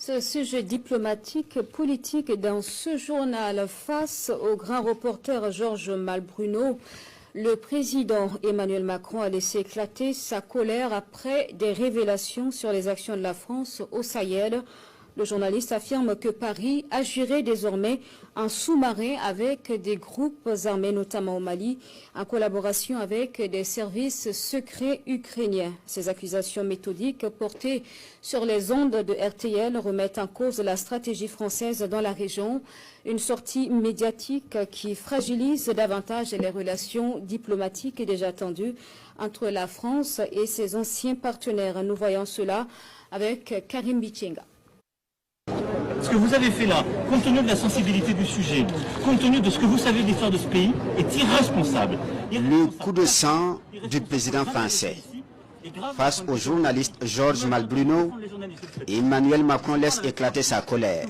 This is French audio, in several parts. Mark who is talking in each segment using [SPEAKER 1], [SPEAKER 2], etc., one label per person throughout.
[SPEAKER 1] Ce sujet diplomatique, politique dans ce journal face au grand reporter Georges Malbruno. Le président Emmanuel Macron a laissé éclater sa colère après des révélations sur les actions de la France au Sahel. Le journaliste affirme que Paris agirait désormais en sous-marin avec des groupes armés, notamment au Mali, en collaboration avec des services secrets ukrainiens. Ces accusations méthodiques portées sur les ondes de RTL remettent en cause la stratégie française dans la région, une sortie médiatique qui fragilise davantage les relations diplomatiques déjà tendues entre la France et ses anciens partenaires. Nous voyons cela avec Karim Bichenga.
[SPEAKER 2] Ce que vous avez fait là, compte tenu de la sensibilité du sujet, compte tenu de ce que vous savez de l'histoire de ce pays, est irresponsable.
[SPEAKER 3] Le coup de sang du président français. Face au journaliste Georges Malbruno, Emmanuel Macron laisse éclater sa colère.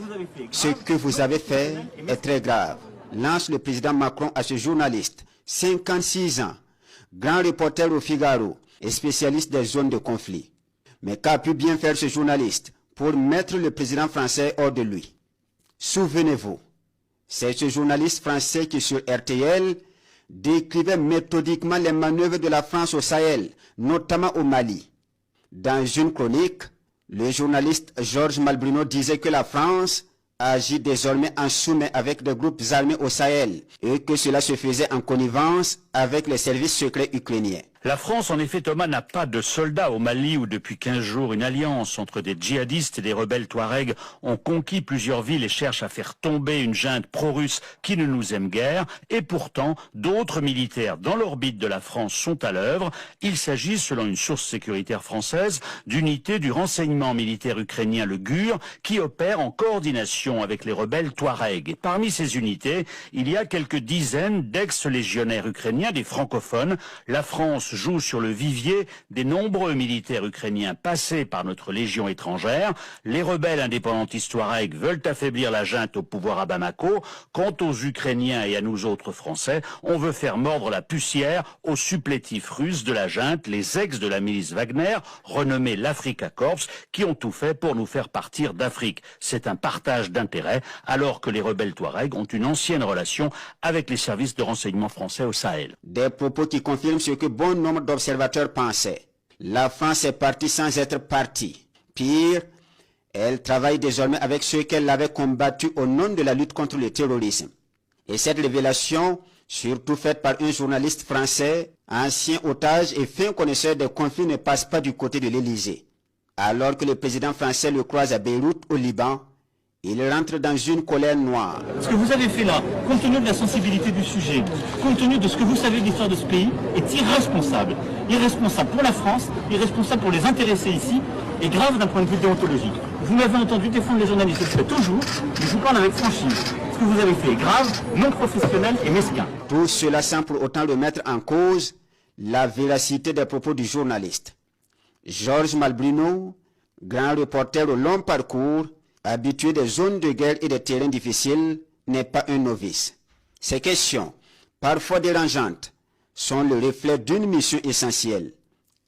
[SPEAKER 3] Ce que vous avez fait est très grave, lance le président Macron à ce journaliste, 56 ans, grand reporter au Figaro et spécialiste des zones de conflit. Mais qu'a pu bien faire ce journaliste pour mettre le président français hors de lui? Souvenez-vous, c'est ce journaliste français qui sur RTL décrivait méthodiquement les manœuvres de la France au Sahel, notamment au Mali. Dans une chronique, le journaliste Georges Malbruno disait que la France agit désormais en sous-main avec des groupes armés au Sahel et que cela se faisait en connivence avec les services secrets ukrainiens.
[SPEAKER 4] La France, en effet, Thomas, n'a pas de soldats au Mali où depuis 15 jours une alliance entre des djihadistes et des rebelles touaregs ont conquis plusieurs villes et cherchent à faire tomber une junte pro-russe qui ne nous aime guère. Et pourtant, d'autres militaires dans l'orbite de la France sont à l'œuvre. Il s'agit, selon une source sécuritaire française, d'unités du renseignement militaire ukrainien, le GUR, qui opèrent en coordination avec les rebelles touaregs. Et parmi ces unités, il y a quelques dizaines d'ex-légionnaires ukrainiens, des francophones. La France joue sur le vivier des nombreux militaires ukrainiens passés par notre légion étrangère. Les rebelles indépendantistes touaregs veulent affaiblir la junte au pouvoir à Bamako. Quant aux Ukrainiens et à nous autres Français, on veut faire mordre la poussière aux supplétifs russes de la junte, les ex de la milice Wagner, renommés l'Afrika Corps, qui ont tout fait pour nous faire partir d'Afrique. C'est un partage d'intérêts, alors que les rebelles touaregs ont une ancienne relation avec les services de renseignement français au Sahel.
[SPEAKER 3] Des propos qui confirment ce que bon nombre d'observateurs pensaient. La France est partie sans être partie. Pire, elle travaille désormais avec ceux qu'elle avait combattus au nom de la lutte contre le terrorisme. Et cette révélation, surtout faite par un journaliste français, ancien otage et fin connaisseur des conflits, ne passe pas du côté de l'Élysée. Alors que le président français le croise à Beyrouth, au Liban, il rentre dans une colère noire.
[SPEAKER 2] Ce que vous avez fait là, compte tenu de la sensibilité du sujet, compte tenu de ce que vous savez de l'histoire de ce pays, est irresponsable. Irresponsable pour la France, irresponsable pour les intéressés ici, et grave d'un point de vue déontologique. Vous m'avez entendu défendre les journalistes, je le fais toujours, mais je vous parle avec franchise. Ce que vous avez fait est grave, non professionnel et mesquin.
[SPEAKER 3] Tout cela sans pour autant remettre en cause la véracité des propos du journaliste. Georges Malbruno, grand reporter au long parcours, habitué des zones de guerre et des terrains difficiles, n'est pas un novice. Ces questions, parfois dérangeantes, sont le reflet d'une mission essentielle,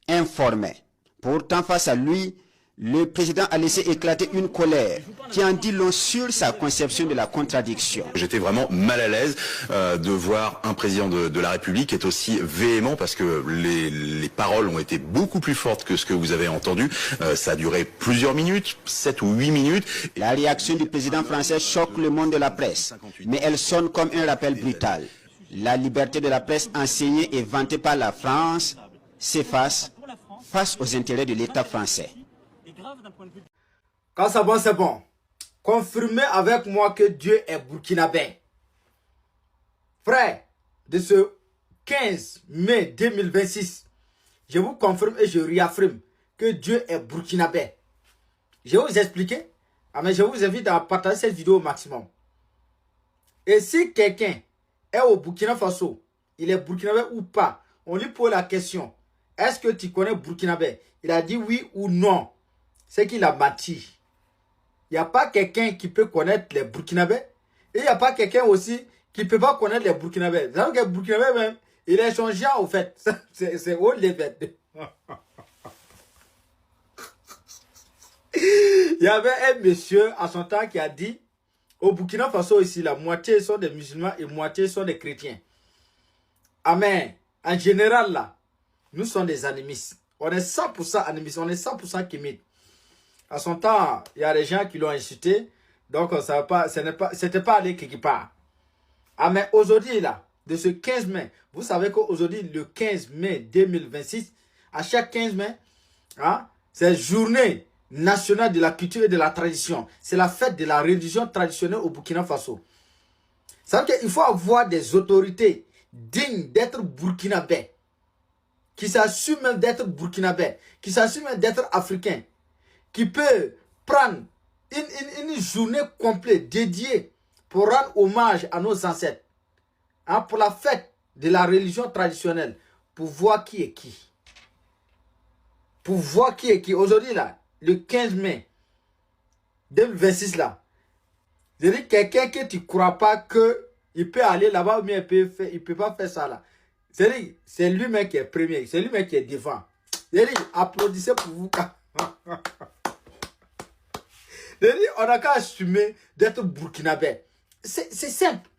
[SPEAKER 3] informer. Pourtant, face à lui, le président a laissé éclater une colère qui en dit long sur sa conception de la contradiction.
[SPEAKER 5] J'étais vraiment mal à l'aise de voir un président de la République être aussi véhément, parce que les paroles ont été beaucoup plus fortes que ce que vous avez entendu. Ça a duré plusieurs minutes, 7 ou 8 minutes.
[SPEAKER 3] La réaction du président français choque le monde de la presse, mais elle sonne comme un rappel brutal. La liberté de la presse enseignée et vantée par la France s'efface face aux intérêts de l'État français.
[SPEAKER 6] Quand c'est bon, c'est bon. Confirmez avec moi que Dieu est burkinabé. Frère, de ce 15 mai 2026, je vous confirme et je réaffirme que Dieu est burkinabé. Je vais vous expliquer, mais je vous invite à partager cette vidéo au maximum. Et si quelqu'un est au Burkina Faso, il est burkinabé ou pas, on lui pose la question, est-ce que tu connais burkinabé? Il a dit oui ou non. C'est qu'il a menti. Il n'y a pas quelqu'un qui peut connaître les burkinabés. Et il n'y a pas quelqu'un aussi qui ne peut pas connaître les burkinabés. Vous savez que les burkinabés même, il est changeant au fait. C'est haut les fêtes. Il y avait un monsieur à son temps qui a dit, au Burkina Faso ici, la moitié sont des musulmans et moitié sont des chrétiens. Amen. En général là, nous sommes des animistes. On est 100% animistes, on est 100% kémites. À son temps, il y a des gens qui l'ont insulté. Donc, c'était pas allé quelque part. Ah, mais aujourd'hui, là, de ce 15 mai, vous savez qu'aujourd'hui, le 15 mai 2026, à chaque 15 mai, hein, c'est journée nationale de la culture et de la tradition. C'est la fête de la religion traditionnelle au Burkina Faso. Ça veut dire qu'il faut avoir des autorités dignes d'être burkinabés, qui s'assument même d'être burkinabés, qui s'assument même d'être africains, qui peut prendre une journée complète dédiée pour rendre hommage à nos ancêtres, hein, pour la fête de la religion traditionnelle, pour voir qui est qui. Pour voir qui est qui. Aujourd'hui, là, le 15 mai 2026, là, je dis quelqu'un que tu ne crois pas qu'il peut aller là-bas, mais il peut pas faire ça, là. C'est lui-même qui est premier, c'est lui-même qui est devant. Je dis, applaudissez pour vous. On n'a qu'à assumer d'être burkinabé. C'est simple.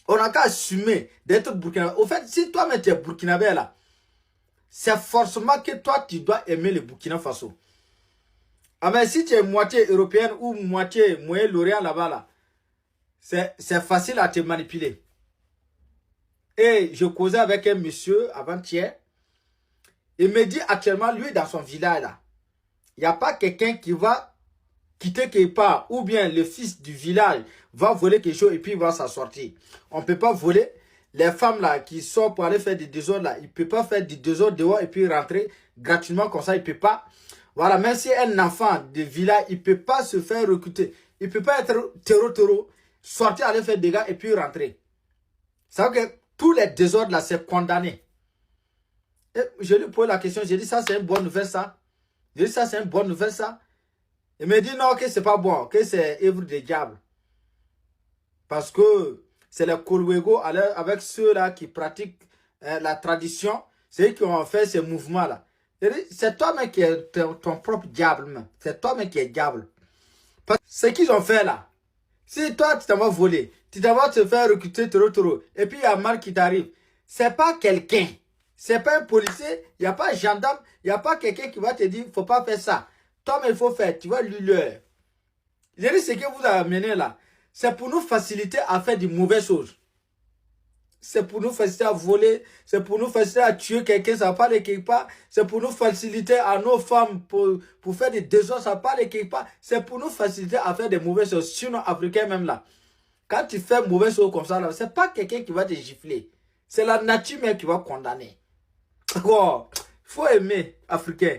[SPEAKER 6] On n'a qu'à assumer d'être burkinabé. Au fait, si toi-même tu es burkinabé là, c'est forcément que toi tu dois aimer le Burkina Faso. Ah mais si tu es moitié européenne ou moitié Moyen-Orient là-bas là, c'est facile à te manipuler. Et je causais avec un monsieur avant-hier. Il me dit actuellement, lui dans son village là, il n'y a pas quelqu'un qui va quitter quelque part, ou bien le fils du village va voler quelque chose et puis il va s'en sortir. On ne peut pas voler. Les femmes là qui sortent pour aller faire des désordres là, ils ne peuvent pas faire des désordres dehors et puis rentrer gratuitement comme ça, il ne peut pas. Voilà, même si un enfant de village, il ne peut pas se faire recruter. Il ne peut pas être terreau, sortir, aller faire des dégâts et puis rentrer. Ça veut dire que tous les désordres là, c'est condamné. Et je lui pose la question, j'ai dit ça c'est une bonne nouvelle ça. J'ai dit ça c'est une bonne nouvelle ça. Il me dit non, que c'est pas bon, que c'est œuvre des diables. Parce que c'est les Kolwego avec ceux-là qui pratiquent la tradition, c'est eux qui ont fait ces mouvements-là. C'est toi-même qui es ton propre diable. C'est toi-même qui es diable. Parce que ce qu'ils ont fait là, si toi tu t'en vas voler, tu t'en vas te faire recruter et puis il y a mal qui t'arrive, c'est pas quelqu'un, c'est pas un policier, il n'y a pas un gendarme, il n'y a pas quelqu'un qui va te dire, faut pas faire ça. Toi, mais il faut faire, tu vas lui leur. J'ai dit ce que vous avez amené là, c'est pour nous faciliter à faire de mauvaises choses. C'est pour nous faciliter à voler, c'est pour nous faciliter à tuer quelqu'un, ça va pas aller quelque part. C'est pour nous faciliter à nos femmes pour faire des désordres, ça va pas aller quelque part. C'est pour nous faciliter à faire des mauvaises choses, sinon africains même là. Quand tu fais mauvaises choses comme ça là, c'est pas quelqu'un qui va te gifler. C'est la nature même qui va condamner. Il faut aimer africain.